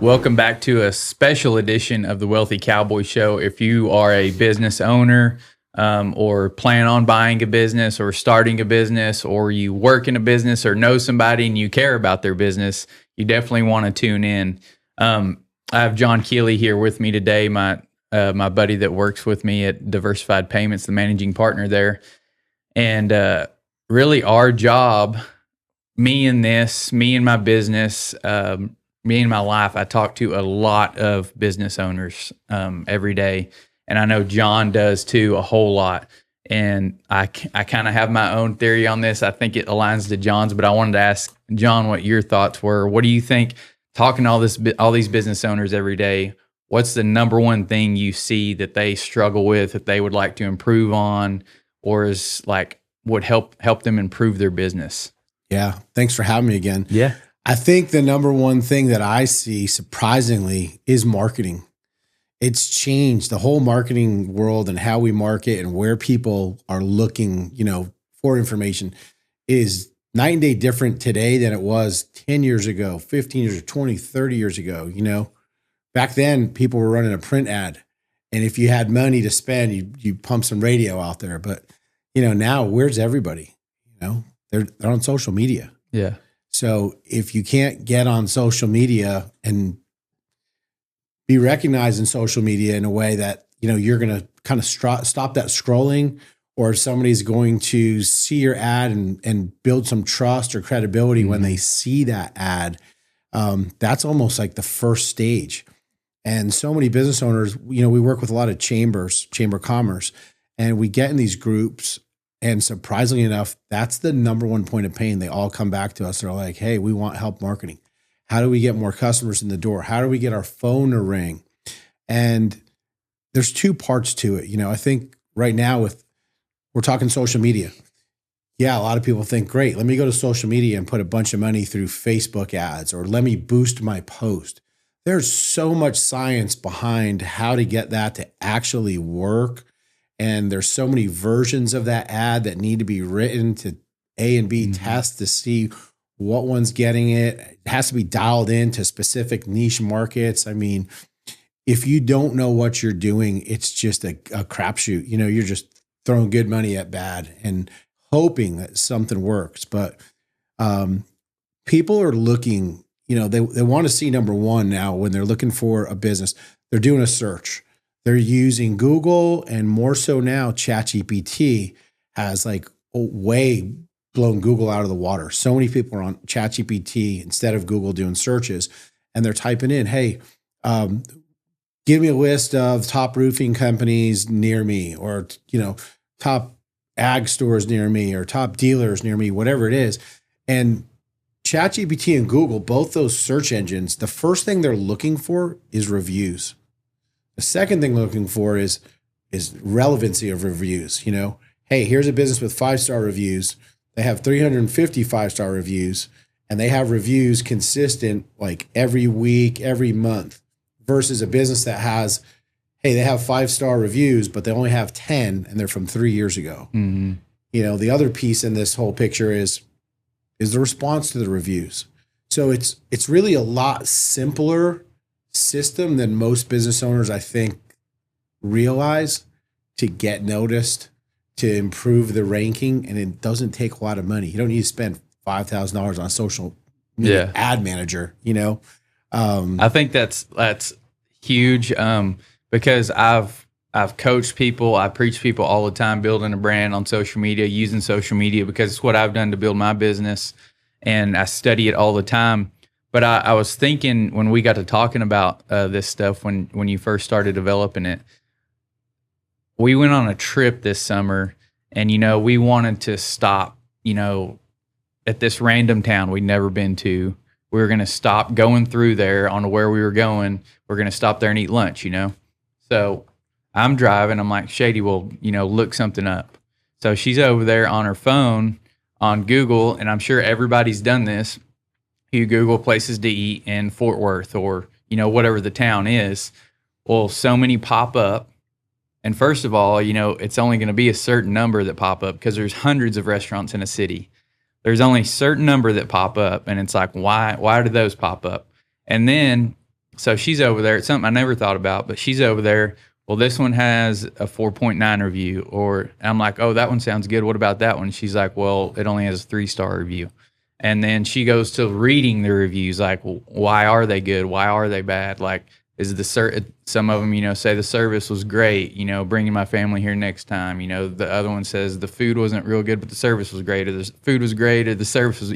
Welcome back to a special edition of the Wealthy Cowboy Show. If you are a business owner or plan on buying a business or starting a business, or you work in a business or know somebody and you care about their business, you definitely want to tune in. I have John Keeley here with me today, my buddy that works with me at Diversified Payments, the managing partner there. And really our job, me and my business, me and my life, I talk to a lot of business owners every day. And I know John does too, a whole lot. And I kind of have my own theory on this. I think it aligns to John's, but I wanted to ask John what your thoughts were. What do you think, talking to all these business owners every day, what's the number one thing you see that they struggle with, that they would like to improve on, or is would help them improve their business? Yeah. Thanks for having me again. Yeah. I think the number one thing that I see, surprisingly, is marketing. It's changed the whole marketing world, and how we market and where people are looking, for information is night and day different today than it was 10 years ago, 15 years, 20, 30 years ago. Back then people were running a print ad, and if you had money to spend, you pump some radio out there. But, now where's everybody? They're on social media. Yeah. So if you can't get on social media and be recognized in social media in a way that, you're going to kind of stop that scrolling, or somebody's going to see your ad and build some trust or credibility when they see that ad, that's almost like the first stage. And so many business owners, we work with a lot of chamber of commerce, and we get in these groups. And surprisingly enough, that's the number one point of pain. They all come back to us. They're like, hey, we want help marketing. How do we get more customers in the door? How do we get our phone to ring? And there's two parts to it. I think right now we're talking social media. Yeah, a lot of people think, great, let me go to social media and put a bunch of money through Facebook ads, or let me boost my post. There's so much science behind how to get that to actually work. And there's so many versions of that ad that need to be written to A and B test to see what one's getting it. It has to be dialed into specific niche markets. I mean, if you don't know what you're doing, it's just a crapshoot. You're just throwing good money at bad and hoping that something works. But people are looking, they want to see, number one, now when they're looking for a business, they're doing a search. They're using Google, and more so now, ChatGPT has way blown Google out of the water. So many people are on ChatGPT instead of Google doing searches, and they're typing in, hey, give me a list of top roofing companies near me, or, top ag stores near me, or top dealers near me, whatever it is. And ChatGPT and Google, both those search engines, the first thing they're looking for is reviews. The second thing they're looking for is relevancy of reviews. Hey, here's a business with 5-star reviews. They have 350 5-star reviews, and they have reviews consistent every week, every month, versus a business that has, hey, they have 5-star reviews, but they only have 10 and they're from 3 years ago. Mm-hmm. The other piece in this whole picture is the response to the reviews. So it's really a lot simpler system than most business owners, I think, realize, to get noticed, to improve the ranking. And it doesn't take a lot of money. You don't need to spend $5,000 on a social media ad manager, I think that's huge, because I've coached people, I preach people all the time, building a brand on social media, using social media, because it's what I've done to build my business, and I study it all the time. But I was thinking, when we got to talking about this stuff, when you first started developing it, we went on a trip this summer, and, we wanted to stop, at this random town we'd never been to. We were going to stop going through there on where we were going. We're going to stop there and eat lunch, So I'm driving. I'm like, Shady, well, look something up. So she's over there on her phone on Google, and I'm sure everybody's done this. You Google places to eat in Fort Worth, or, whatever the town is. Well, so many pop up. And first of all, it's only going to be a certain number that pop up, because there's hundreds of restaurants in a city. There's only a certain number that pop up, and it's like, why do those pop up? And then So she's over there. It's something I never thought about, but she's over there. Well, this one has a 4.9 review, or I'm like, oh, that one sounds good. What about that one? She's like, well, it only has a 3-star review. And then she goes to reading the reviews, like, well, why are they good? Why are they bad? like, is some of them, say the service was great, bringing my family here next time. The other one says the food wasn't real good, but the service was great, or the food was great, or the service was,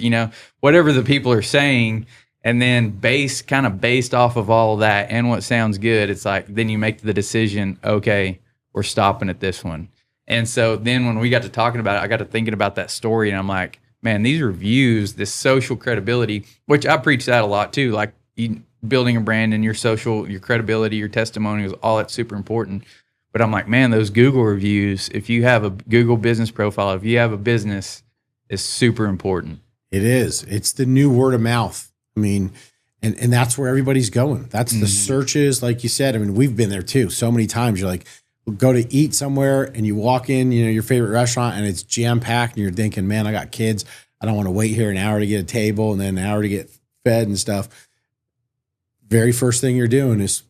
whatever the people are saying. And then based off of all of that and what sounds good, it's like, then you make the decision, okay, we're stopping at this one. And so then when we got to talking about it, I got to thinking about that story, and I'm like, man, these reviews, this social credibility, which I preach that a lot too, like building a brand and your social, your credibility, your testimonials, all that's super important. But I'm like, man, those Google reviews, if you have a Google business profile, if you have a business, is super important. It is. It's the new word of mouth. I mean, and that's where everybody's going. That's the searches, like you said. I mean, we've been there too. So many times you're like, we'll go to eat somewhere and you walk in, your favorite restaurant, and it's jam packed, and you're thinking, man, I got kids. I don't want to wait here an hour to get a table and then an hour to get fed and stuff. Very first thing you're doing is,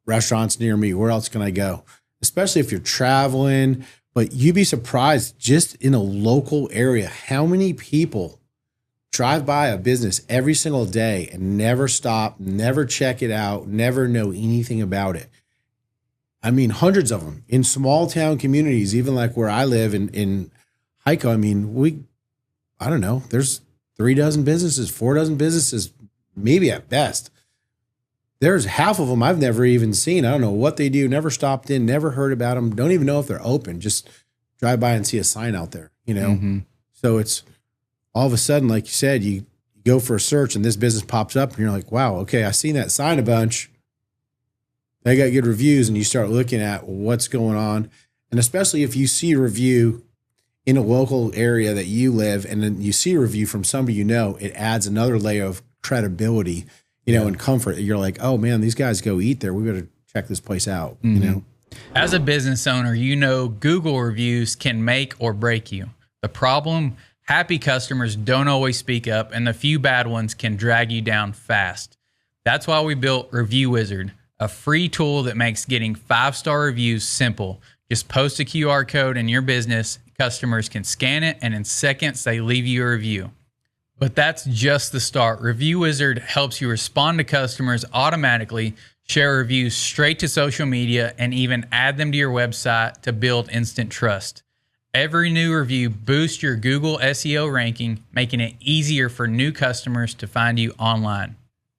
restaurants near me. Where else can I go? Especially if you're traveling. But you'd be surprised, just in a local area, how many people drive by a business every single day and never stop, never check it out, never know anything about it. I mean, hundreds of them in small town communities, even like where I live in Hico. I mean, I don't know, there's 3 dozen businesses, 4 dozen businesses, maybe at best. There's half of them I've never even seen. I don't know what they do, never stopped in, never heard about them, don't even know if they're open, just drive by and see a sign out there, So it's all of a sudden, like you said, you go for a search and this business pops up and you're like, wow, okay, I've seen that sign a bunch. They got good reviews, and you start looking at what's going on. And especially if you see a review in a local area that you live, and then you see a review from somebody it adds another layer of credibility, and comfort. You're like, oh man, these guys go eat there. We better check this place out, As a business owner, Google reviews can make or break you. The problem, happy customers don't always speak up, and the few bad ones can drag you down fast. That's why we built Review Wizard, a free tool that makes getting 5-star reviews simple. Just post a QR code in your business, customers can scan it, and in seconds they leave you a review. But that's just the start. Review Wizard helps you respond to customers automatically, share reviews straight to social media, and even add them to your website to build instant trust. Every new review boosts your Google SEO ranking, making it easier for new customers to find you online.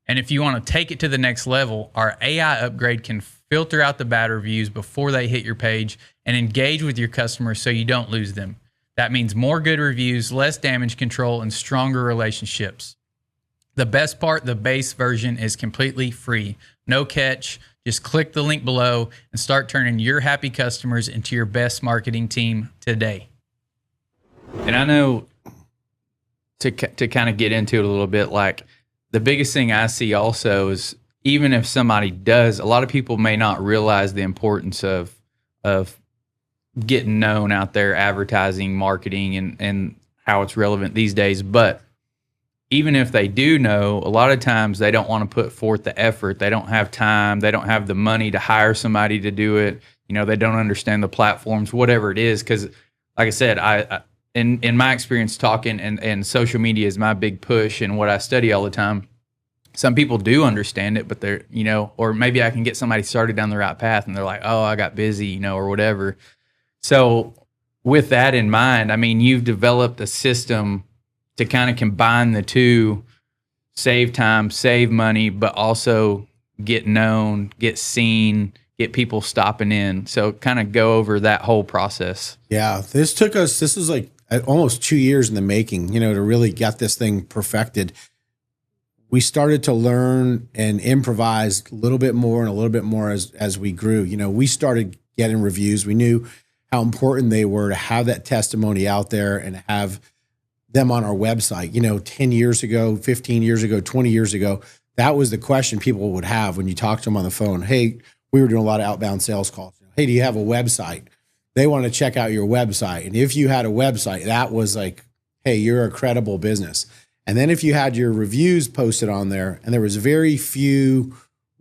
And if you want to take it to the next level, our AI upgrade can filter out the bad reviews before they hit your page and engage with your customers so you don't lose them. That means more good reviews, less damage control, and stronger relationships. The best part, the base version is completely free. No catch. Just click the link below and start turning your happy customers into your best marketing team today. And I know to kind of get into it a little bit, like the biggest thing I see also is, even if somebody does, a lot of people may not realize the importance of getting known out there, advertising, marketing, and how it's relevant these days. But even if they do know, a lot of times they don't want to put forth the effort. They don't have time. They don't have the money to hire somebody to do it. They don't understand the platforms, whatever it is. Because like I said, I in my experience talking, and social media is my big push and what I study all the time. Some people do understand it, but they're, or maybe I can get somebody started down the right path and they're like, oh, I got busy, or whatever. So with that in mind, I mean, you've developed a system to kind of combine the two, save time, save money, but also get known, get seen, get people stopping in. So kind of go over that whole process. Yeah, this was like almost 2 years in the making, to really get this thing perfected. We started to learn and improvise a little bit more as we grew. We started getting reviews. We knew how important they were to have that testimony out there and have them on our website. 10 years ago, 15 years ago, 20 years ago, that was the question people would have when you talk to them on the phone. Hey, we were doing a lot of outbound sales calls. Hey, do you have a website? They want to check out your website. And if you had a website, that was like, hey, you're a credible business. And then if you had your reviews posted on there, and there was very few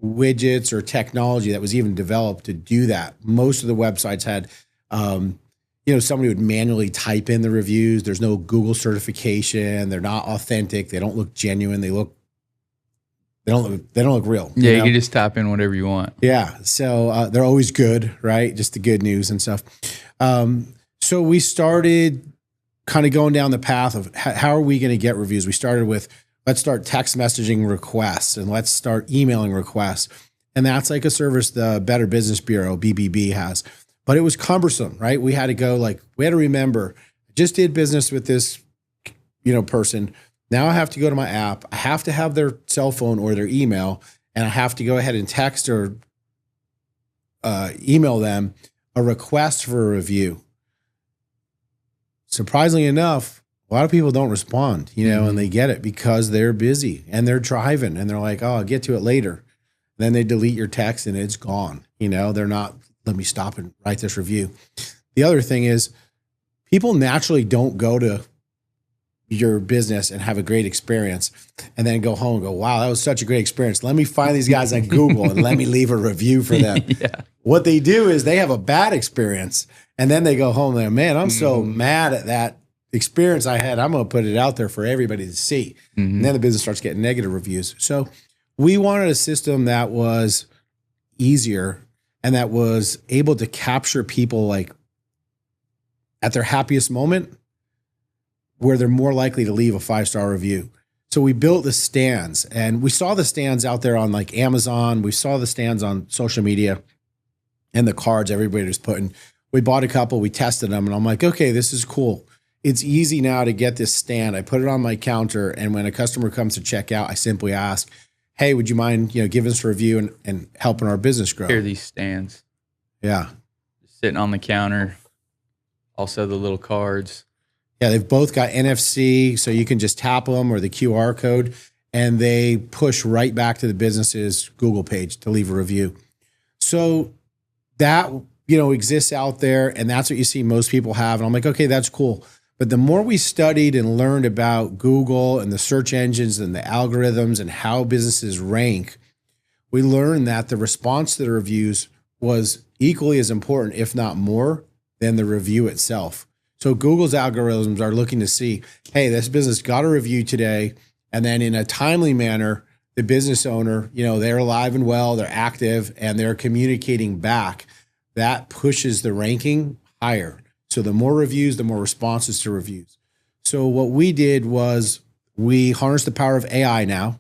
widgets or technology that was even developed to do that. Most of the websites had, somebody would manually type in the reviews. There's no Google certification. They're not authentic. They don't look genuine. They don't look real. Yeah, you can just type in whatever you want. Yeah. So they're always good, right? Just the good news and stuff. So we started kind of going down the path of how are we going to get reviews? We started with, let's start text messaging requests and let's start emailing requests. And that's like a service the Better Business Bureau, BBB, has. But it was cumbersome, right? We had to remember, I just did business with this, person. Now I have to go to my app. I have to have their cell phone or their email, and I have to go ahead and text or email them a request for a review. Surprisingly enough, a lot of people don't respond, and they get it because they're busy and they're driving and they're like, oh, I'll get to it later. Then they delete your text and it's gone. They're not, let me stop and write this review. The other thing is people naturally don't go to your business and have a great experience and then go home and go, wow, that was such a great experience. Let me find these guys on Google and let me leave a review for them. Yeah. What they do is they have a bad experience and then they go home and they're, man, I'm so mad at that experience I had. I'm going to put it out there for everybody to see. And then the business starts getting negative reviews. So we wanted a system that was easier and that was able to capture people like at their happiest moment where they're more likely to leave a 5-star review. So we built the stands and we saw the stands out there on like Amazon. We saw the stands on social media and the cards everybody was putting. We bought a couple, we tested them and I'm like, okay, this is cool. It's easy now to get this stand. I put it on my counter and when a customer comes to check out, I simply ask, hey, would you mind, giving us a review and helping our business grow? Here are these stands. Yeah. Sitting on the counter. Also the little cards. Yeah, they've both got NFC, so you can just tap them or the QR code, and they push right back to the business's Google page to leave a review. So that, exists out there, and that's what you see most people have. And I'm like, okay, that's cool. But the more we studied and learned about Google and the search engines and the algorithms and how businesses rank, we learned that the response to the reviews was equally as important, if not more, than the review itself. So Google's algorithms are looking to see, hey, this business got a review today, and then in a timely manner, the business owner, they're alive and well, they're active, and they're communicating back. That pushes the ranking higher. So the more reviews, the more responses to reviews. So what we did was we harnessed the power of AI now,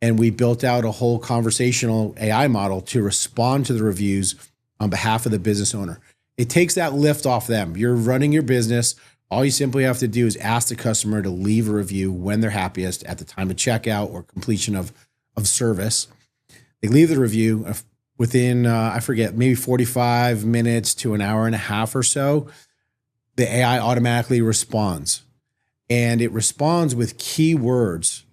and we built out a whole conversational AI model to respond to the reviews on behalf of the business owner. It takes that lift off them. You're running your business. All you simply have to do is ask the customer to leave a review when they're happiest at the time of checkout or completion of service. They leave the review within, maybe 45 minutes to an hour and a half or so. The AI automatically responds, and it responds with keywords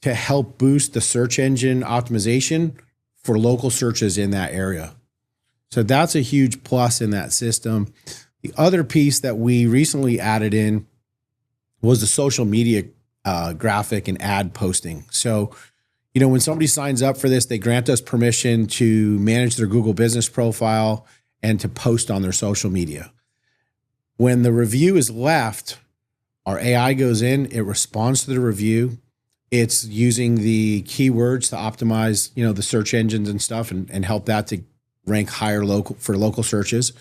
to help boost the search engine optimization for local searches in that area. So that's a huge plus in that system. The other piece that we recently added in was the social media graphic and ad posting. So, when somebody signs up for this, they grant us permission to manage their Google business profile and to post on their social media. When the review is left, our AI goes in, it responds to the review. It's using the keywords to optimize, the search engines and stuff and help that to rank higher for local searches.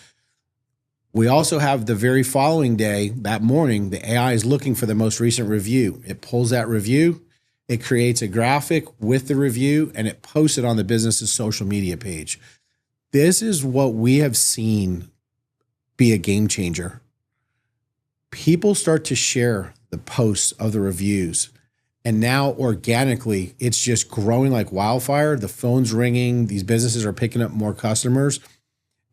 We also have the very following day, that morning, the AI is looking for the most recent review. It pulls that review, it creates a graphic with the review, and it posts it on the business's social media page. This is what we have seen be a game changer. People start to share the posts of the reviews. And now organically, it's just growing like wildfire. The phone's ringing. These businesses are picking up more customers.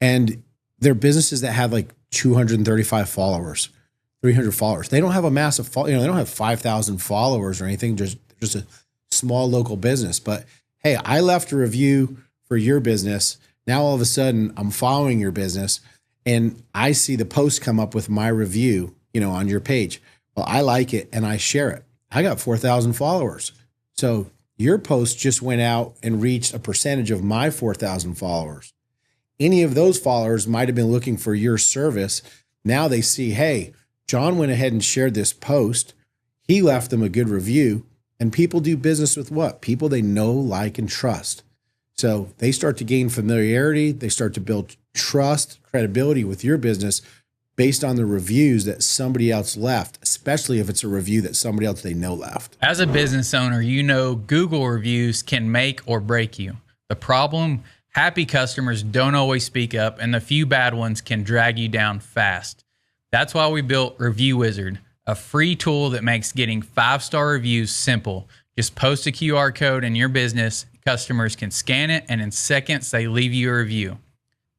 And they're businesses that have like 235 followers, 300 followers. They don't have a massive, they don't have 5,000 followers or anything, just a small local business. But hey, I left a review for your business. Now all of a sudden, I'm following your business and I see the post come up with my review, on your page. Well, I like it and I share it. I got 4,000 followers. So, your post just went out and reached a percentage of my 4,000 followers. Any of those followers might have been looking for your service. Now they see, hey, John went ahead and shared this post. He left them a good review. And people do business with what? People they know, like, and trust. So they start to gain familiarity. They start to build trust, credibility with your business based on the reviews that somebody else left, especially if it's a review that somebody else they know left. As a business owner, you know Google reviews can make or break you. The problem, happy customers don't always speak up, and the few bad ones can drag you down fast. That's why we built Review Wizard, a free tool that makes getting 5-star reviews simple. Just post a QR code in your business, customers can scan it, and in seconds they leave you a review.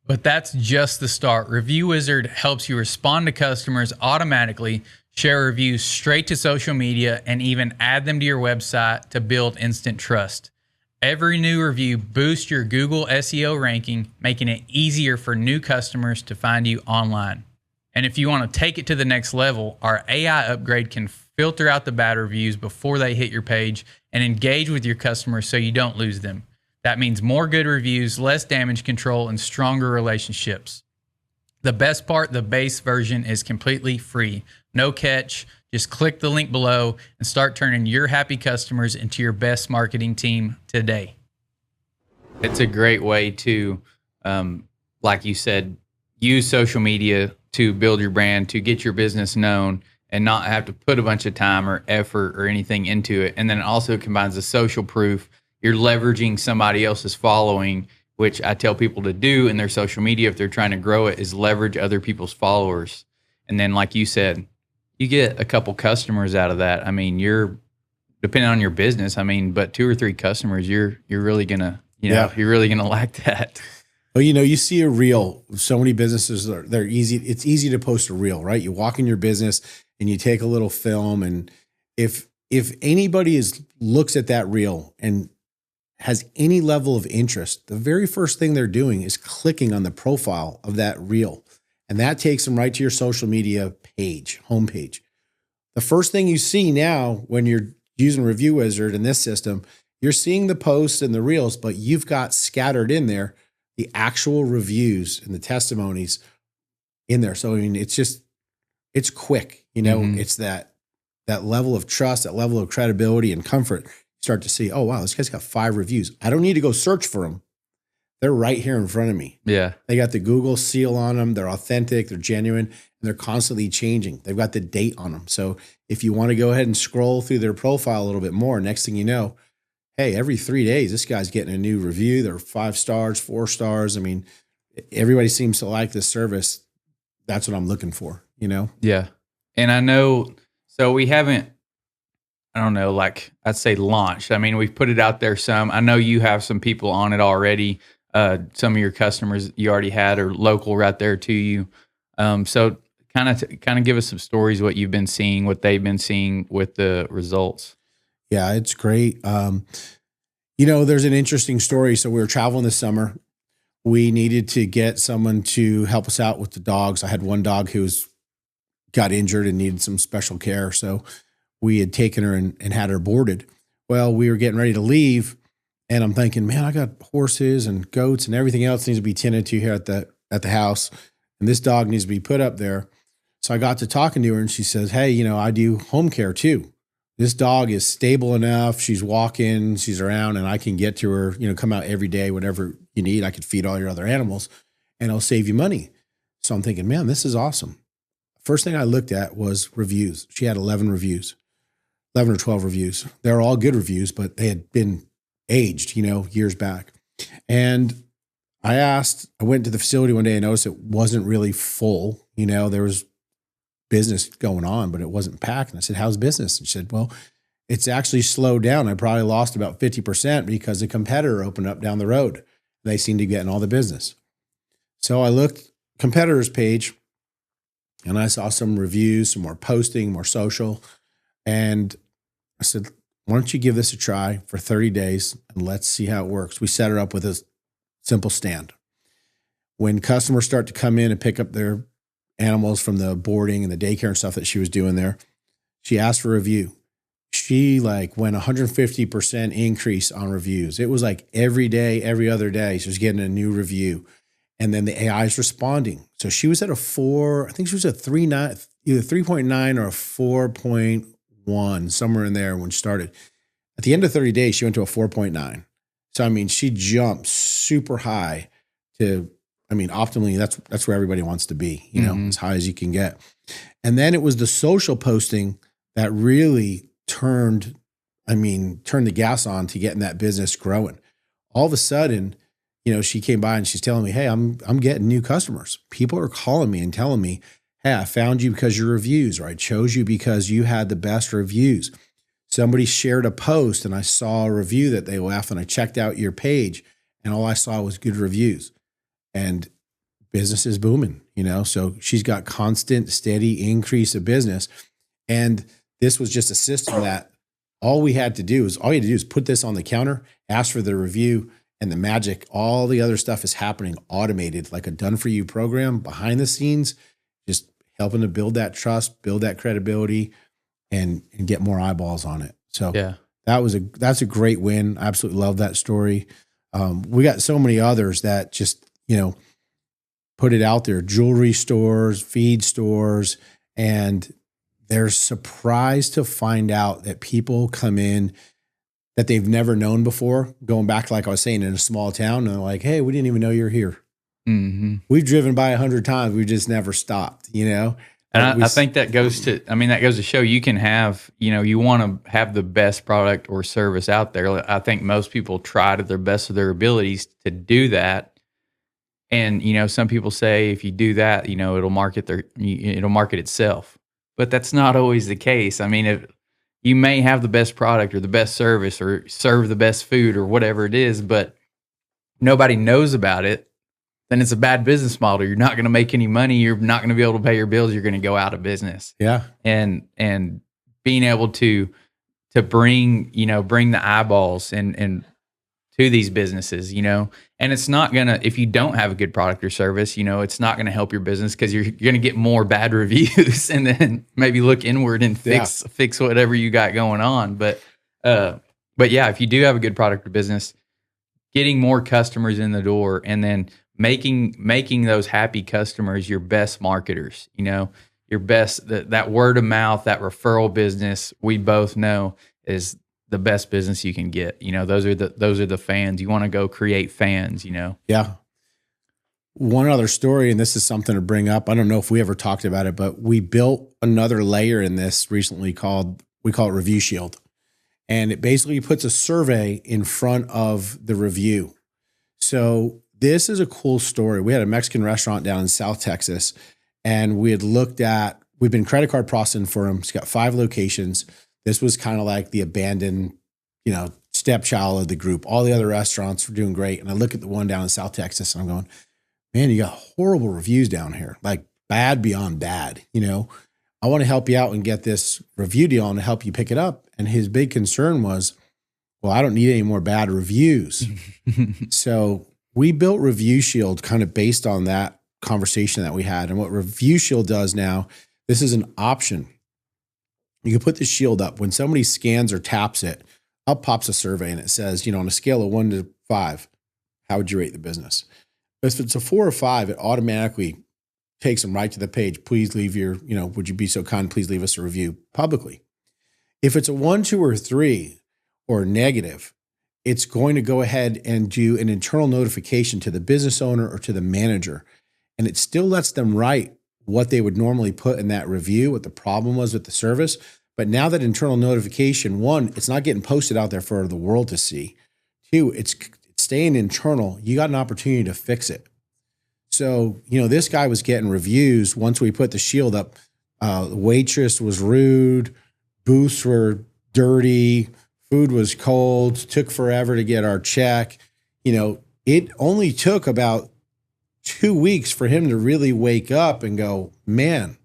But that's just the start. Review Wizard helps you respond to customers automatically, share reviews straight to social media, and even add them to your website to build instant trust. Every new review boosts your Google SEO ranking, making it easier for new customers to find you online. And if you want to take it to the next level, our AI upgrade can filter out the bad reviews before they hit your page and engage with your customers so you don't lose them. That means more good reviews, less damage control, and stronger relationships. The best part, the base version is completely free. No catch. Just click the link below and start turning your happy customers into your best marketing team today. It's a great way to, like you said, use social media to build your brand, to get your business known, and not have to put a bunch of time or effort or anything into it. And then it also combines the social proof. You're leveraging somebody else's following, which I tell people to do in their social media if they're trying to grow it, is leverage other people's followers. And then, like you said, you get a couple customers out of that. I mean, you're depending on your business. I mean, but 2 or 3 customers, you're really gonna, you're really gonna like that. Well, you see a reel. So many businesses they're easy. It's easy to post a reel, right? You walk in your business and you take a little film, and if anybody looks at that reel and has any level of interest, the very first thing they're doing is clicking on the profile of that reel. And that takes them right to your social media page, homepage. The first thing you see now when you're using Review Wizard in this system, you're seeing the posts and the reels, but you've got scattered in there the actual reviews and the testimonies in there. So, I mean, it's quick, it's that level of trust, that level of credibility and comfort. You start to see, oh, wow, this guy's got 5 reviews. I don't need to go search for them. They're right here in front of me. Yeah. They got the Google seal on them. They're authentic. They're genuine. And they're constantly changing. They've got the date on them. So if you want to go ahead and scroll through their profile a little bit more, next thing you know, hey, every 3 days, this guy's getting a new review. They're 5 stars, 4 stars. I mean, everybody seems to like this service. That's what I'm looking for, Yeah. And I know, so we haven't, I don't know, like I'd say launched. I mean, we've put it out there some. I know you have some people on it already. Some of your customers you already had are local right there to you. So kind of give us some stories, what you've been seeing, what they've been seeing with the results. Yeah, it's great. There's an interesting story. So we were traveling this summer. We needed to get someone to help us out with the dogs. I had one dog who got injured and needed some special care. So we had taken her and had her boarded. Well, we were getting ready to leave, and I'm thinking, man, I got horses and goats and everything else needs to be tended to here at the house, and this dog needs to be put up there. So I got to talking to her, and she says, hey, I do home care too. This dog is stable enough. She's walking, she's around, and I can get to her, come out every day, whatever you need. I could feed all your other animals, and it'll save you money. So I'm thinking, man, this is awesome. First thing I looked at was reviews. She had 11 reviews, 11 or 12 reviews. They're all good reviews, but they had been aged, years back. And I went to the facility one day and noticed it wasn't really full. There was business going on, but it wasn't packed. And I said, how's business? And she said, well, it's actually slowed down. I probably lost about 50% because a competitor opened up down the road. They seemed to be getting all the business. So I looked competitor's page and I saw some reviews, some more posting, more social. And I said, why don't you give this a try for 30 days and let's see how it works. We set her up with a simple stand. When customers start to come in and pick up their animals from the boarding and the daycare and stuff that she was doing there, she asked for a review. she like went 150% increase on reviews. It was like every day, every other day, she was getting a new review. And then the AI is responding. So she was at a 4, I think she was at 3.9, either 3.9 or a 4.1, somewhere in there when she started. At the end of 30 days, she went to a 4.9. So, I mean, she jumped super high to, I mean, optimally, that's where everybody wants to be, you know, as high as you can get. And then it was the social posting that really turned the gas on to getting that business growing. All of a sudden, you know, she came by and she's telling me, hey, I'm getting new customers. People are calling me and telling me, hey, I found you because of your reviews, or I chose you because you had the best reviews. Somebody shared a post and I saw a review that they left, and I checked out your page and all I saw was good reviews, and business is booming, you know? So she's got constant, steady increase of business. And this was just a system that all you had to do is put this on the counter, ask for the review, and the magic, all the other stuff is happening automated, like a done for you program behind the scenes, just helping to build that trust, build that credibility, and get more eyeballs on it. So yeah, that's a great win. I absolutely love that story. We got so many others that just, you know, put it out there, jewelry stores, feed stores, and they're surprised to find out that people come in that they've never known before, going back, like I was saying, in a small town, and they're like, hey, we didn't even know you're here. We've driven by 100 times. We just never stopped, you know? And I think that goes to show you can have, you know, you want to have the best product or service out there. I think most people try to their best of their abilities to do that. And, you know, some people say if you do that, you know, it'll market itself. But that's not always the case. I mean, if you may have the best product or the best service or serve the best food or whatever it is, but nobody knows about it, then it's a bad business model. You're not going to make any money. You're not going to be able to pay your bills. You're going to go out of business. Yeah. And being able to bring the eyeballs and to these businesses, you know, and it's not going to, if you don't have a good product or service, you know, it's not going to help your business because you're going to get more bad reviews and then maybe look inward and fix whatever you got going on. But yeah, if you do have a good product or business, getting more customers in the door and then making those happy customers your best marketers, you know, your best, that word of mouth, that referral business, we both know is the best business you can get. You know, those are the fans. You want to go create fans, you know? Yeah. One other story, and this is something to bring up. I don't know if we ever talked about it, but we built another layer in this recently we call it Review Shield. And it basically puts a survey in front of the review. So this is a cool story. We had a Mexican restaurant down in South Texas, and we've been credit card processing for him. He's got 5 locations. This was kind of like the abandoned, you know, stepchild of the group. All the other restaurants were doing great. And I look at the one down in South Texas and I'm going, man, you got horrible reviews down here, like bad beyond bad. You know, I want to help you out and get this review deal and to help you pick it up. And his big concern was, well, I don't need any more bad reviews. So we built Review Shield kind of based on that conversation that we had. And what Review Shield does now, this is an option. You can put the shield up. When somebody scans or taps it, up pops a survey and it says, you know, on a scale of 1 to 5, how would you rate the business? If it's a 4 or 5, it automatically takes them right to the page. Please leave would you be so kind, please leave us a review publicly. If it's a 1, 2, or 3 or negative, it's going to go ahead and do an internal notification to the business owner or to the manager. And it still lets them write what they would normally put in that review, what the problem was with the service. But now that internal notification, 1, it's not getting posted out there for the world to see. 2, it's staying internal. You got an opportunity to fix it. So, you know, this guy was getting reviews once we put the shield up. The waitress was rude, booths were dirty, food was cold, took forever to get our check. You know, it only took about 2 weeks for him to really wake up and go, man,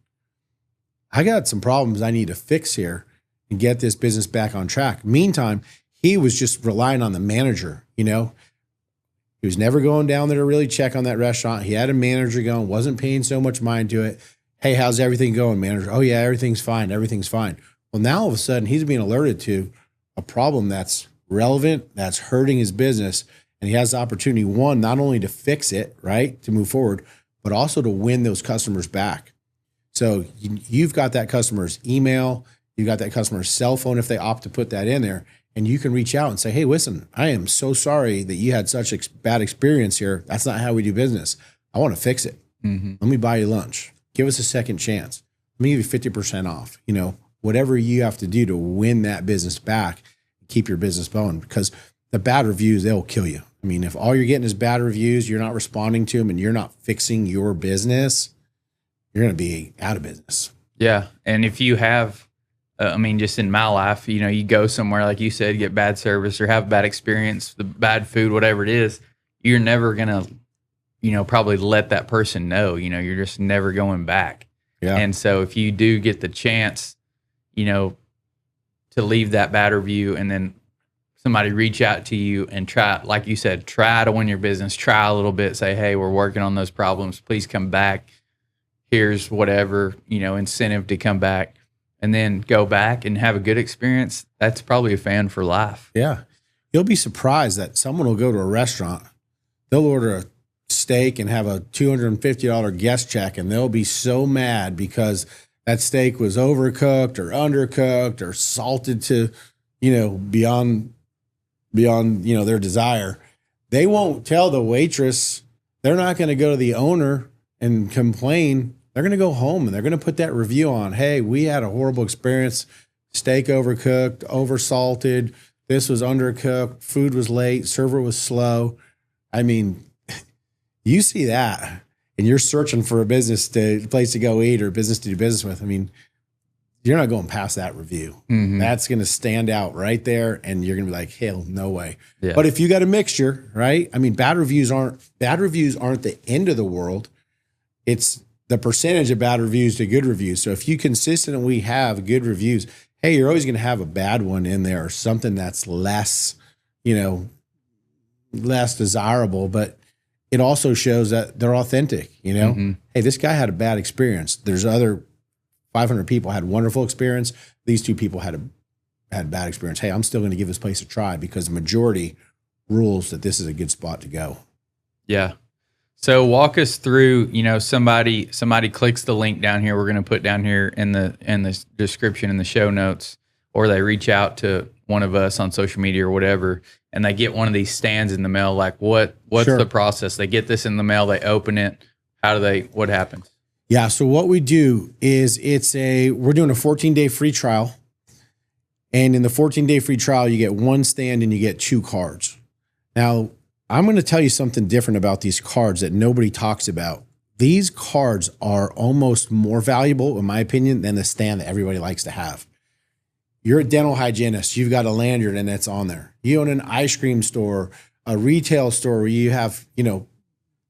I got some problems I need to fix here and get this business back on track. Meantime, he was just relying on the manager, you know. He was never going down there to really check on that restaurant. He had a manager going, wasn't paying so much mind to it. Hey, how's everything going, manager? Oh, yeah, everything's fine. Everything's fine. Well, now all of a sudden he's being alerted to a problem that's relevant, that's hurting his business. And he has the opportunity, one, not only to fix it, right, to move forward, but also to win those customers back. So you've got that customer's email, you've got that customer's cell phone if they opt to put that in there, and you can reach out and say, hey, listen, I am so sorry that you had such a bad experience here. That's not how we do business. I want to fix it. Let me buy you lunch. Give us a second chance. Let me give you 50% off. Whatever you have to do to win that business back, keep your business going, because the bad reviews, they'll kill you. I mean, if all you're getting is bad reviews, you're not responding to them, and you're not fixing your business, you're going to be out of business. Yeah. And if you have, just in my life, you go somewhere, like you said, get bad service or have a bad experience, the bad food, whatever it is, you're never going to, probably let that person know, you're just never going back. Yeah. And so if you do get the chance, to leave that bad review and then somebody reach out to you and try, like you said, try to win your business, try a little bit, say, hey, we're working on those problems. Please come back. Here's whatever, incentive to come back, and then go back and have a good experience. That's probably a fan for life. Yeah. You'll be surprised that someone will go to a restaurant, they'll order a steak and have a $250 guest check, and they'll be so mad because that steak was overcooked or undercooked or salted to, beyond, their desire. They won't tell the waitress. They're not going to go to the owner and complain. They're going to go home and they're going to put that review on. Hey, we had a horrible experience. Steak overcooked, oversalted. This was undercooked. Food was late. Server was slow. I mean, you see that and you're searching for a place to go eat or a business to do business with. I mean, you're not going past that review. That's going to stand out right there, and you're going to be like, hell, no way. Yeah. But if you got a mixture, right? I mean, bad reviews aren't the end of the world. It's the percentage of bad reviews to good reviews. So if you consistently have good reviews, hey, you're always going to have a bad one in there or something that's less desirable, but it also shows that they're authentic, Hey, this guy had a bad experience. There's other 500 people had wonderful experience. These 2 people had bad experience. Hey, I'm still going to give this place a try because the majority rules that this is a good spot to go. Yeah. So walk us through, somebody clicks the link down here. We're going to put down here in the description in the show notes, or they reach out to one of us on social media or whatever, and they get one of these stands in the mail. Like what's the process? They get this in the mail, they open it. What happens? Yeah. So what we do is we're doing a 14-day free trial. And in the 14-day free trial, you get 1 stand and you get 2 cards. Now, I'm going to tell you something different about these cards that nobody talks about. These cards are almost more valuable, in my opinion, than the stand that everybody likes to have. You're a dental hygienist. You've got a lanyard and it's on there. You own an ice cream store, a retail store where you have,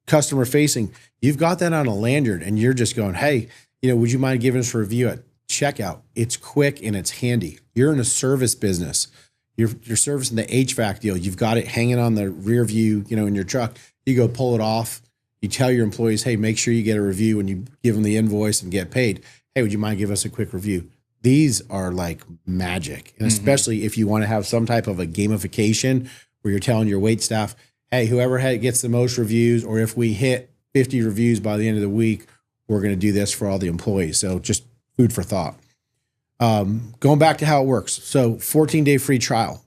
customer facing. You've got that on a lanyard and you're just going, hey, would you mind giving us a review at checkout? It's quick and it's handy. You're in a service business. You're servicing the HVAC deal. You've got it hanging on the rear view, in your truck. You go pull it off. You tell your employees, hey, make sure you get a review when you give them the invoice and get paid. Hey, would you mind give us a quick review? These are like magic. And especially if you want to have some type of a gamification where you're telling your wait staff, hey, whoever gets the most reviews, or if we hit 50 reviews by the end of the week, we're going to do this for all the employees. So just food for thought. Going back to how it works. So 14-day free trial,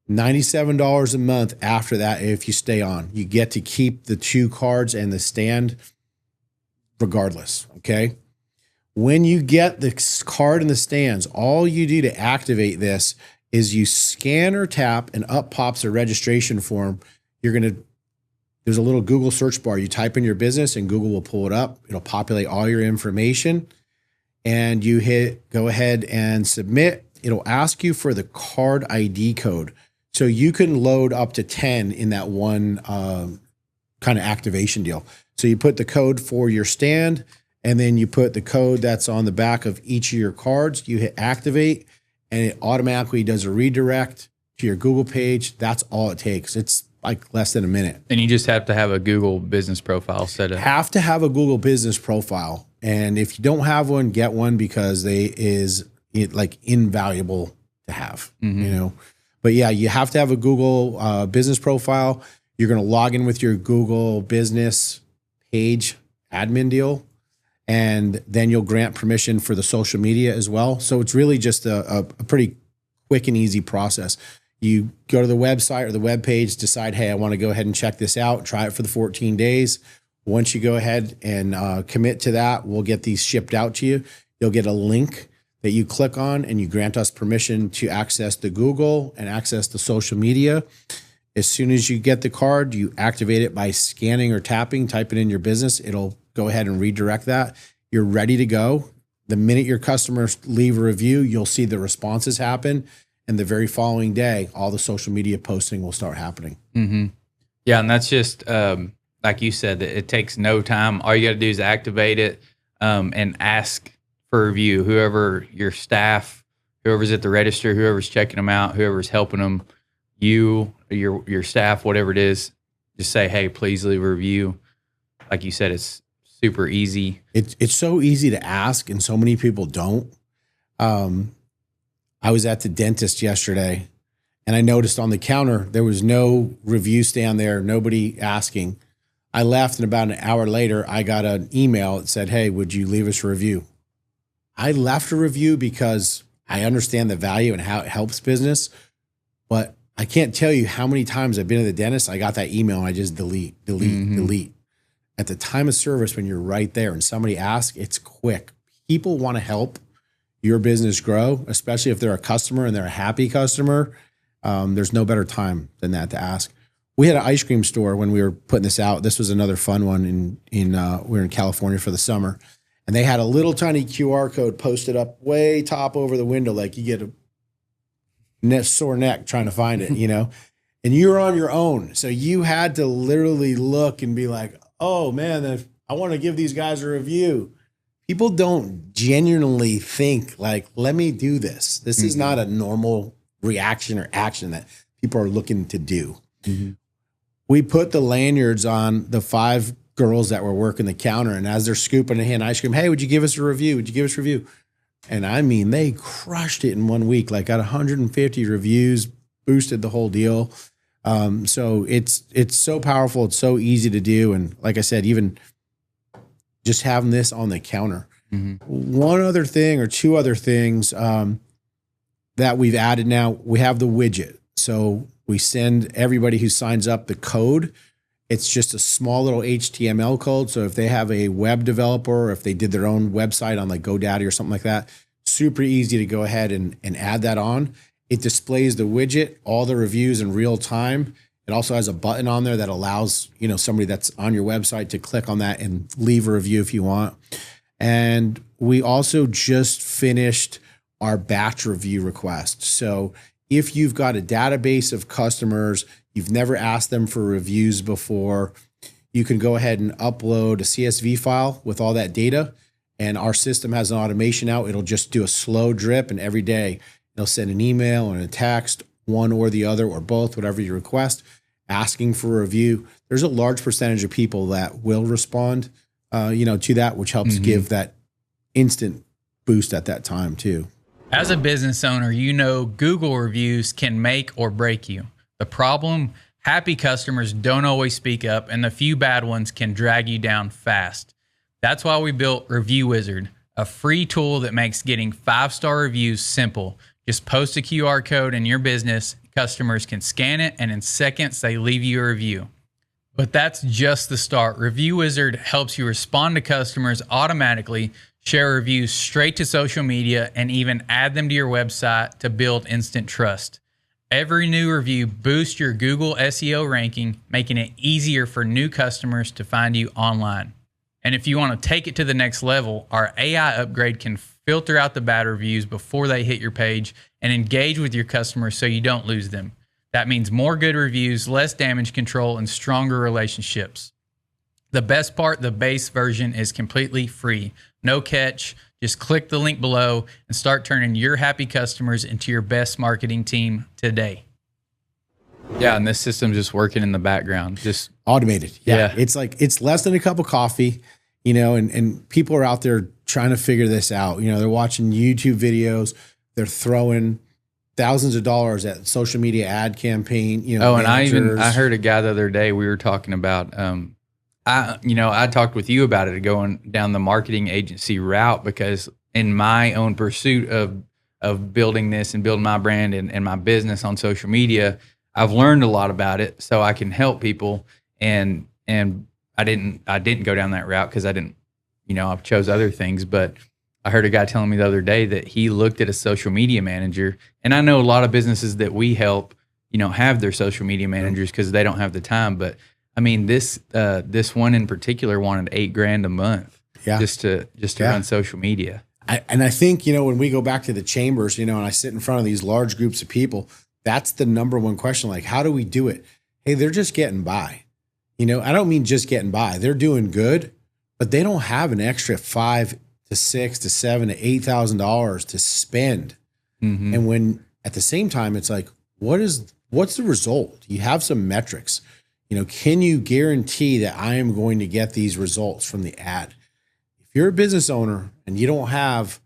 $97 a month after that. If you stay on, you get to keep the 2 cards and the stand regardless. Okay. When you get the card and the stands, all you do to activate this is you scan or tap and up pops a registration form. There's a little Google search bar. You type in your business and Google will pull it up. It'll populate all your information and you hit go ahead and submit. It'll ask you for the card ID code. So you can load up to 10 in that one kind of activation deal. So you put the code for your stand and then you put the code that's on the back of each of your cards. You hit activate and it automatically does a redirect to your Google page. That's all it takes. It's like less than a minute. And you just have to have a Google business profile set up. Have to have a Google business profile. And if you don't have one, get one because invaluable to have, But yeah, you have to have a Google business profile. You're going to log in with your Google business page admin deal, and then you'll grant permission for the social media as well. So it's really just a pretty quick and easy process. You go to the website or the web page, decide, hey, I want to go ahead and check this out, try it for the 14 days. Once you go ahead and commit to that, we'll get these shipped out to you. You'll get a link that you click on, and you grant us permission to access the Google and access the social media. As soon as you get the card, you activate it by scanning or tapping, type it in your business. It'll go ahead and redirect that. You're ready to go. The minute your customers leave a review, you'll see the responses happen. And the very following day, all the social media posting will start happening. Mm-hmm. Yeah, and that's just, like you said, it takes no time. All you got to do is activate it and ask for a review. Whoever your staff, whoever's at the register, whoever's checking them out, whoever's helping them, your staff, whatever it is, just say, hey, please leave a review. Like you said, it's super easy. It's so easy to ask, and so many people don't. I was at the dentist yesterday, and I noticed on the counter there was no review stand there, nobody asking. I left, and about an hour later, I got an email that said, hey, would you leave us a review? I left a review because I understand the value and how it helps business, but I can't tell you how many times I've been to the dentist, I got that email, and I just delete. At the time of service, when you're right there and somebody asks, it's quick. People want to help your business grow, especially if they're a customer and they're a happy customer. There's no better time than that to ask. We had an ice cream store when we were putting this out. This was another fun one we were in California for the summer, and they had a little tiny QR code posted up way top over the window, like you get a sore neck trying to find it, and you're on your own. So you had to literally look and be like, oh man, I want to give these guys a review. People don't genuinely think like, let me do this. This is not a normal reaction or action that people are looking to do. Mm-hmm. We put the lanyards on the 5 girls that were working the counter, and as they're scooping a hand ice cream, hey, would you give us a review? Would you give us a review? And I mean, they crushed it in 1 week, like got 150 reviews, boosted the whole deal. So it's so powerful. It's so easy to do. And like I said, even just having this on the counter. Mm-hmm. One other thing or 2 other things that we've added now, we have the widget. So we send everybody who signs up the code. It's just a small little HTML code. So if they have a web developer, or if they did their own website on like GoDaddy or something like that, super easy to go ahead and add that on. It displays the widget, all the reviews in real time. It also has a button on there that allows, somebody that's on your website to click on that and leave a review if you want. And we also just finished our batch review request. So if you've got a database of customers, you've never asked them for reviews before, you can go ahead and upload a CSV file with all that data. And our system has an automation out. It'll just do a slow drip, and every day it'll send an email and a text, one or the other or both, whatever you request, asking for a review. There's a large percentage of people that will respond, to that, which helps give that instant boost at that time too. As a business owner, Google reviews can make or break you. The problem, happy customers don't always speak up, and the few bad ones can drag you down fast. That's why we built Review Wizard, a free tool that makes getting 5-star reviews simple. Just post a QR code in your business, customers can scan it, and in seconds they leave you a review. But that's just the start. Review Wizard helps you respond to customers automatically, share reviews straight to social media, and even add them to your website to build instant trust. Every new review boosts your Google SEO ranking, making it easier for new customers to find you online. And if you want to take it to the next level, our AI upgrade can filter out the bad reviews before they hit your page and engage with your customers so you don't lose them. That means more good reviews, less damage control, and stronger relationships. The best part, the base version is completely free. No catch. Just click the link below and start turning your happy customers into your best marketing team today. Yeah, and this system's just working in the background, just automated. Yeah. It's like, it's less than a cup of coffee, and people are out there trying to figure this out. You know, they're watching YouTube videos. They're throwing thousands of dollars at social media ad campaign. You know, and I heard a guy the other day. We were talking about. I talked with you about it, going down the marketing agency route, because in my own pursuit of building this and building my brand and my business on social media, I've learned a lot about it, so I can help people. And I didn't go down that route because I didn't, I chose other things. But I heard a guy telling me the other day that he looked at a social media manager, and I know a lot of businesses that we help, have their social media managers because they don't have the time. But I mean, this one in particular wanted $8,000 a month, just to run social media. I think, when we go back to the chambers, and I sit in front of these large groups of people, that's the number one question. Like, how do we do it? Hey, they're just getting by. I don't mean just getting by. They're doing good, but they don't have an extra $5,000 to $6,000 to $7,000 to $8,000 to spend. Mm-hmm. And when at the same time, it's like, what's the result? You have some metrics. Can you guarantee that I am going to get these results from the ad? If you're a business owner and you don't have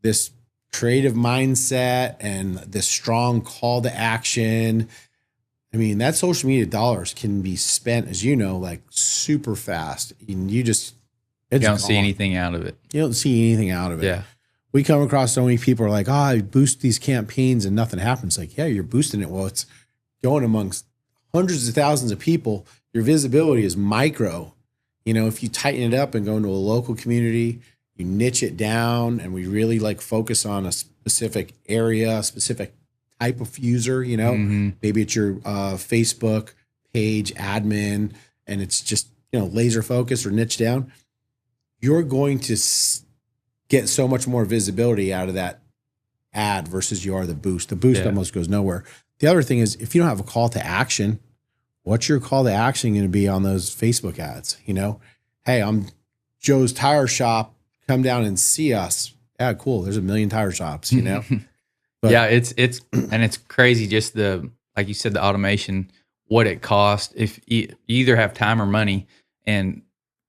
this creative mindset and this strong call to action, I mean, that social media dollars can be spent, as like super fast. And you don't see anything out of it. You don't see anything out of it. Yeah. We come across so many people are like, I boost these campaigns and nothing happens. Like, yeah, you're boosting it. Well, it's going amongst hundreds of thousands of people. Your visibility is micro. If you tighten it up and go into a local community, you niche it down, and we really focus on a specific area, a specific type of user, Mm-hmm. Maybe it's your Facebook page admin, and it's just, laser focused or niche down. You're going to get so much more visibility out of that ad versus you are the boost. The boost almost goes nowhere. The other thing is, if you don't have a call to action, what's your call to action going to be on those Facebook ads? Hey, I'm Joe's Tire Shop. Come down and see us. Yeah, cool. There's a million tire shops, But, yeah, it's crazy. Just like you said, the automation, what it costs. If you either have time or money, and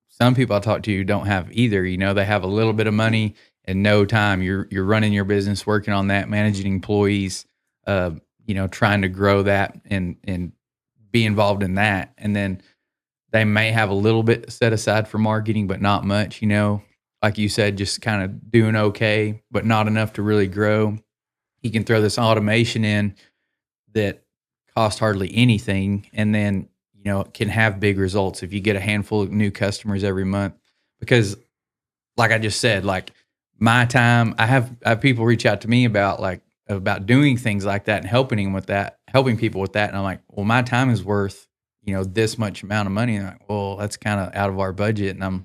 some people I talk to don't have either. They have a little bit of money and no time. You're running your business, working on that, managing employees, trying to grow that and be involved in that. And then they may have a little bit set aside for marketing, but not much, like you said, just kind of doing okay, but not enough to really grow. You can throw this automation in that costs hardly anything, and then, can have big results if you get a handful of new customers every month. Because like I just said, my time, I have people reach out to me about doing things like that and helping people with that. And I'm like, well, my time is worth, this much amount of money. And I'm like, well, that's kind of out of our budget. And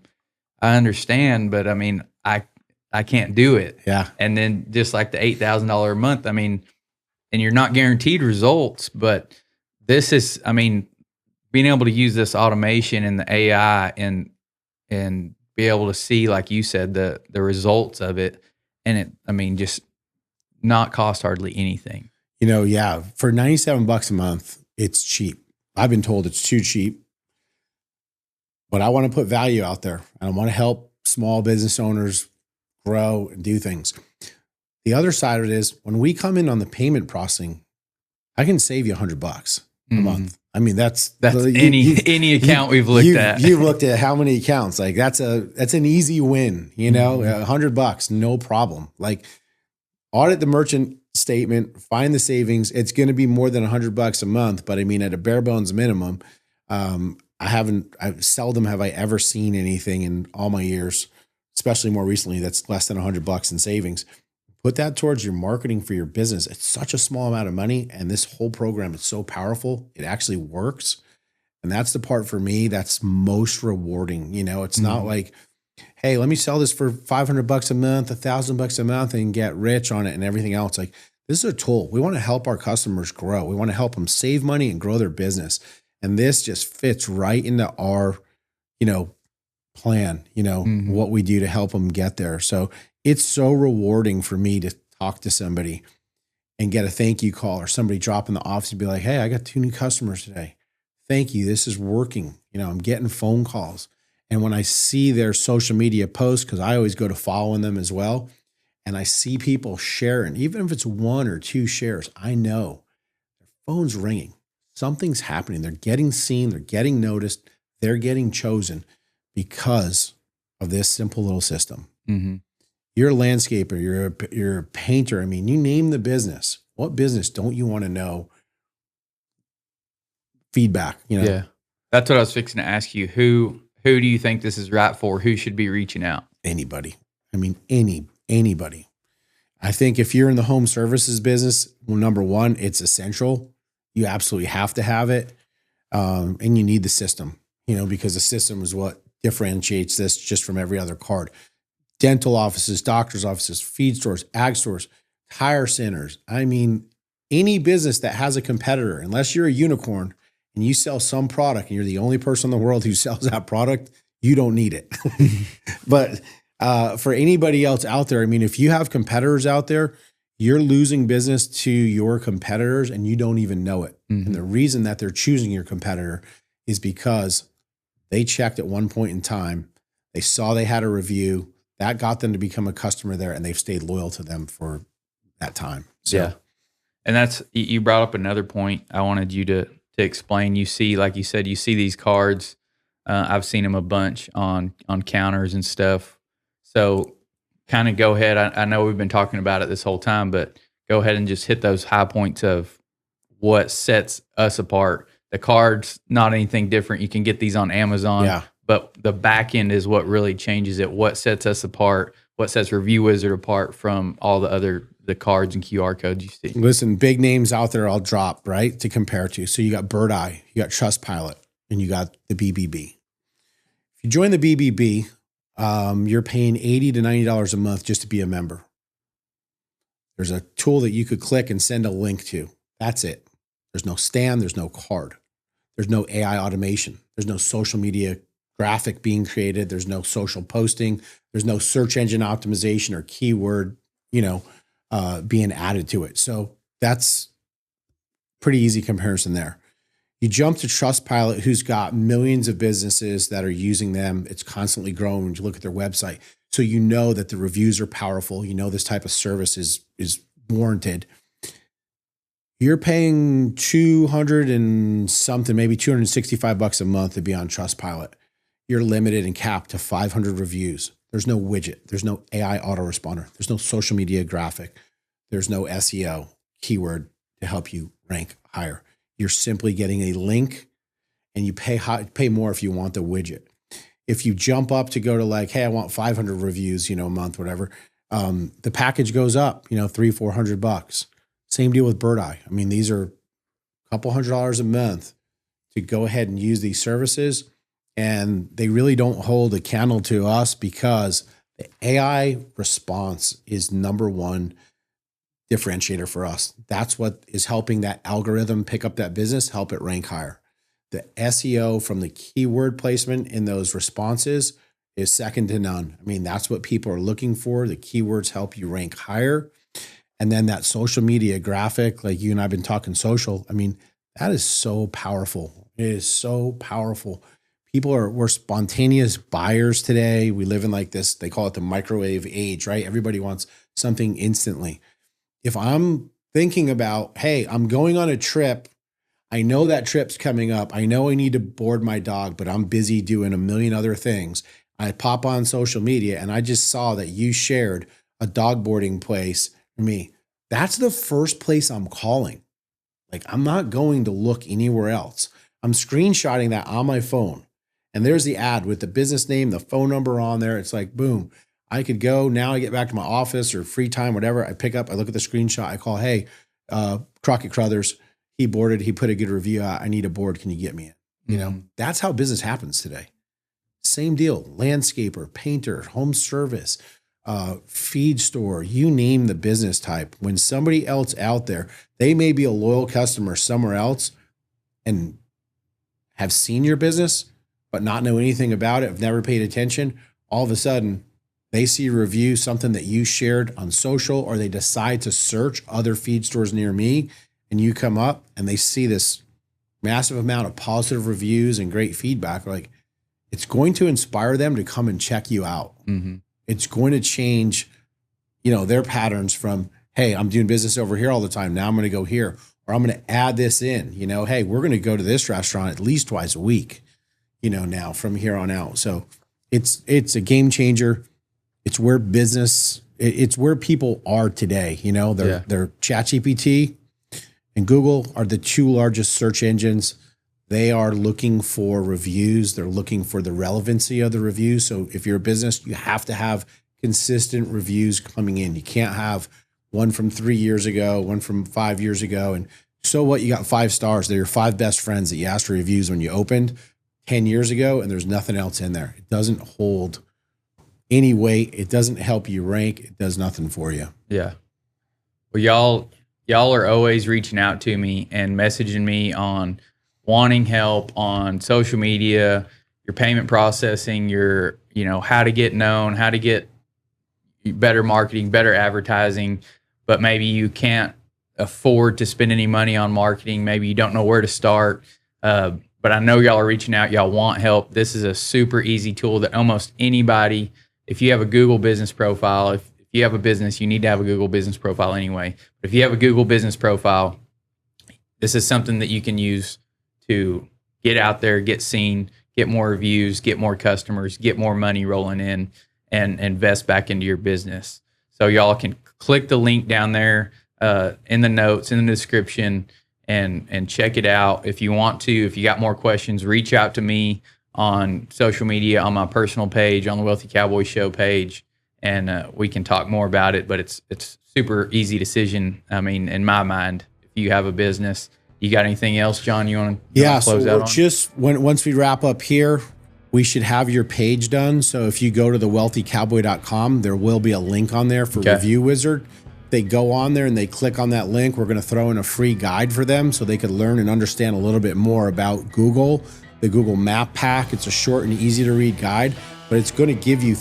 I understand, but I mean, I can't do it. Yeah. And then just like the $8,000 a month, I mean, and you're not guaranteed results, but this is, I mean, being able to use this automation and the AI and be able to see, like you said, the results of it. And it, I mean, just not cost hardly anything. Yeah, for $97 a month, it's cheap. I've been told it's too cheap, but I want to put value out there, and I want to help small business owners grow and do things. The other side of it is, when we come in on the payment processing, I can save you $100 a month. I mean, that's any account we've looked at. You've looked at how many accounts. That's an easy win. $100, no problem. Audit the merchant statement, find the savings. It's going to be more than $100 a month, but I mean, at a bare bones minimum, I seldom have I ever seen anything in all my years, especially more recently, that's less than $100 in savings. Put that towards your marketing for your business. It's such a small amount of money, and this whole program is so powerful. It actually works. And that's the part for me that's most rewarding. It's not like, hey, let me sell this for $500 a month, $1,000 a month, and get rich on it and everything else. This is a tool. We want to help our customers grow. We want to help them save money and grow their business. And this just fits right into our, plan, what we do to help them get there. So it's so rewarding for me to talk to somebody and get a thank you call, or somebody drop in the office and be like, hey, I got 2 new customers today. Thank you. This is working. I'm getting phone calls. And when I see their social media posts, because I always go to following them as well, and I see people sharing, even if it's 1 or 2 shares, I know their phone's ringing. Something's happening. They're getting seen. They're getting noticed. They're getting chosen because of this simple little system. Mm-hmm. You're a landscaper. You're a painter. I mean, you name the business. What business don't you want to know feedback? Yeah, that's what I was fixing to ask you. Who do you think this is right for? Who should be reaching out? Anybody. I mean, anybody. I think if you're in the home services business, well, number one, it's essential. You absolutely have to have it. And you need the system, because the system is what differentiates this just from every other card. Dental offices, doctor's offices, feed stores, ag stores, tire centers. I mean, any business that has a competitor, unless you're a unicorn and you sell some product and you're the only person in the world who sells that product, you don't need it. But for anybody else out there, I mean, if you have competitors out there, you're losing business to your competitors and you don't even know it. Mm-hmm. And the reason that they're choosing your competitor is because they checked at one point in time, they saw they had a review, that got them to become a customer there, and they've stayed loyal to them for that time. So, yeah. And that's, you brought up another point I wanted you to explain. You see, like you said, you see these cards. I've seen them a bunch on counters and stuff. So kind of go ahead. I know we've been talking about it this whole time, but go ahead and just hit those high points of what sets us apart. The cards, not anything different. You can get these on Amazon. Yeah. But the back end is what really changes it. What sets us apart? What sets Review Wizard apart from all the cards and QR codes you see? Listen, big names out there I'll drop, right, to compare to. So you got Bird Eye, you got Trustpilot, and you got the BBB. If you join the BBB, you're paying $80 to $90 a month just to be a member. There's a tool that you could click and send a link to. That's it. There's no stand. There's no card. There's no AI automation. There's no social media graphic being created. There's no social posting. There's no search engine optimization or keyword, being added to it. So that's pretty easy comparison there. You jump to Trustpilot, who's got millions of businesses that are using them. It's constantly growing when you look at their website. So you know that the reviews are powerful. You know this type of service is warranted. You're paying $200 and something, maybe $265 a month to be on Trustpilot. You're limited and capped to 500 reviews. There's no widget. There's no AI autoresponder. There's no social media graphic. There's no SEO keyword to help you rank higher. You're simply getting a link, and you pay more if you want the widget. If you jump up to go to like, hey, I want 500 reviews, a month, whatever, the package goes up, $300-400. Same deal with Bird Eye. I mean, these are a couple $100 a month to go ahead and use these services. And they really don't hold a candle to us because the AI response is number one differentiator for us. That's what is helping that algorithm pick up that business, help it rank higher. The SEO from the keyword placement in those responses is second to none. I mean, that's what people are looking for. The keywords help you rank higher. And then that social media graphic, like you and I have been talking social, I mean, that is so powerful. It is so powerful. We're spontaneous buyers today. We live in like this, they call it the microwave age, right? Everybody wants something instantly. If I'm thinking about, hey, I'm going on a trip, I know that trip's coming up. I know I need to board my dog, but I'm busy doing a million other things. I pop on social media and I just saw that you shared a dog boarding place for me. That's the first place I'm calling. Like, I'm not going to look anywhere else. I'm screenshotting that on my phone. And there's the ad with the business name, the phone number on there. It's like, boom, I could go. Now I get back to my office or free time, whatever. I pick up, I look at the screenshot. I call, hey, Crockett Crothers, he boarded, he put a good review out. I need a board. Can you get me in? That's how business happens today. Same deal. Landscaper, painter, home service, feed store, you name the business type. When somebody else out there, they may be a loyal customer somewhere else and have seen your business, but not know anything about it, have never paid attention. All of a sudden, they see a review, something that you shared on social, or they decide to search other feed stores near me, and you come up and they see this massive amount of positive reviews and great feedback. Like, it's going to inspire them to come and check you out. It's going to change, their patterns from, hey, I'm doing business over here all the time. Now I'm going to go here, or I'm going to add this in, hey, we're going to go to this restaurant at least twice a week, now from here on out. So it's a game changer. It's where it's where people are today. They're ChatGPT and Google are the two largest search engines. They are looking for reviews. They're looking for the relevancy of the reviews. So if you're a business, you have to have consistent reviews coming in. You can't have one from 3 years ago, one from 5 years ago. And so what? You got 5 stars. They're your 5 best friends that you asked for reviews when you opened 10 years ago, and there's nothing else in there. It doesn't hold any weight. It doesn't help you rank. It does nothing for you. Yeah. Well, y'all are always reaching out to me and messaging me on wanting help on social media, your payment processing, your, how to get known, how to get better marketing, better advertising, but maybe you can't afford to spend any money on marketing. Maybe you don't know where to start. But I know y'all are reaching out. Y'all want help. This is a super easy tool that almost anybody, if you have a Google business profile, if you have a business, you need to have a Google business profile anyway. But if you have a Google business profile, this is something that you can use to get out there, get seen, get more reviews, get more customers, get more money rolling in, and invest back into your business. So y'all can click the link down there in the notes, in the description, and check it out. If you want to, if you got more questions, reach out to me on social media, on my personal page, on the Wealthy Cowboy Show page, and we can talk more about it. But it's super easy decision. I mean, in my mind, if you have a business. You got anything else, John, you want to close out on? Just once we wrap up here, we should have your page done. So if you go to thewealthycowboy.com, there will be a link on there for Review Wizard. They go on there and they click on that link. We're going to throw in a free guide for them so they could learn and understand a little bit more about Google, the Google Map Pack. It's a short and easy to read guide, but it's going to give you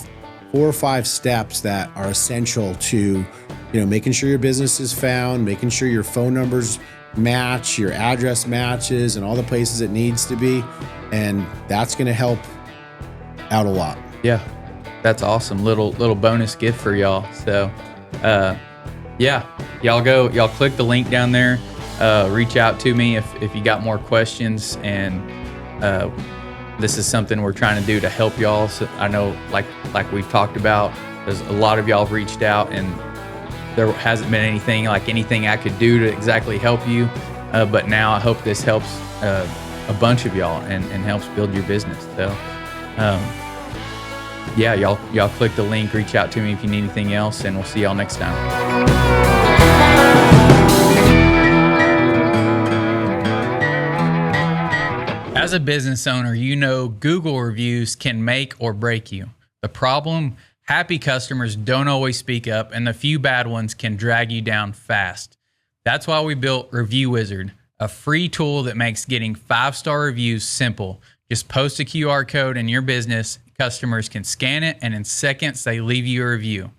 4 or 5 steps that are essential to, making sure your business is found, making sure your phone numbers match, your address matches, and all the places it needs to be. And that's going to help out a lot. Yeah, that's awesome. Little bonus gift for y'all. So, y'all click the link down there. Reach out to me if you got more questions. And this is something we're trying to do to help y'all. So I know, like we've talked about, there's a lot of y'all have reached out, and there hasn't been anything I could do to exactly help you. But now I hope this helps a bunch of y'all and helps build your business. So, y'all click the link, reach out to me if you need anything else, and we'll see y'all next time. As a business owner, Google reviews can make or break you. The problem: happy customers don't always speak up, and the few bad ones can drag you down fast. That's why we built Review Wizard, a free tool that makes getting 5-star reviews simple. Just post a QR code in your business, customers can scan it, and in seconds they leave you a review.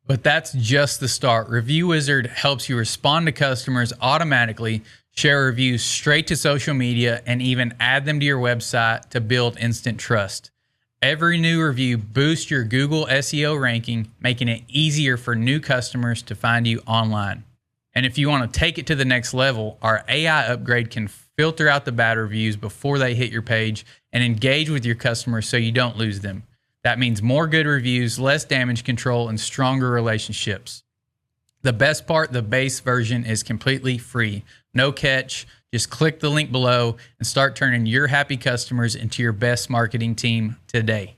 But that's just the start. Review Wizard helps you respond to customers automatically, share reviews straight to social media, and even add them to your website to build instant trust. Every new review boosts your Google SEO ranking, making it easier for new customers to find you online. And if you want to take it to the next level, our AI upgrade can filter out the bad reviews before they hit your page and engage with your customers so you don't lose them. That means more good reviews, less damage control, and stronger relationships. The best part, the base version is completely free. No catch. Just click the link below and start turning your happy customers into your best marketing team today.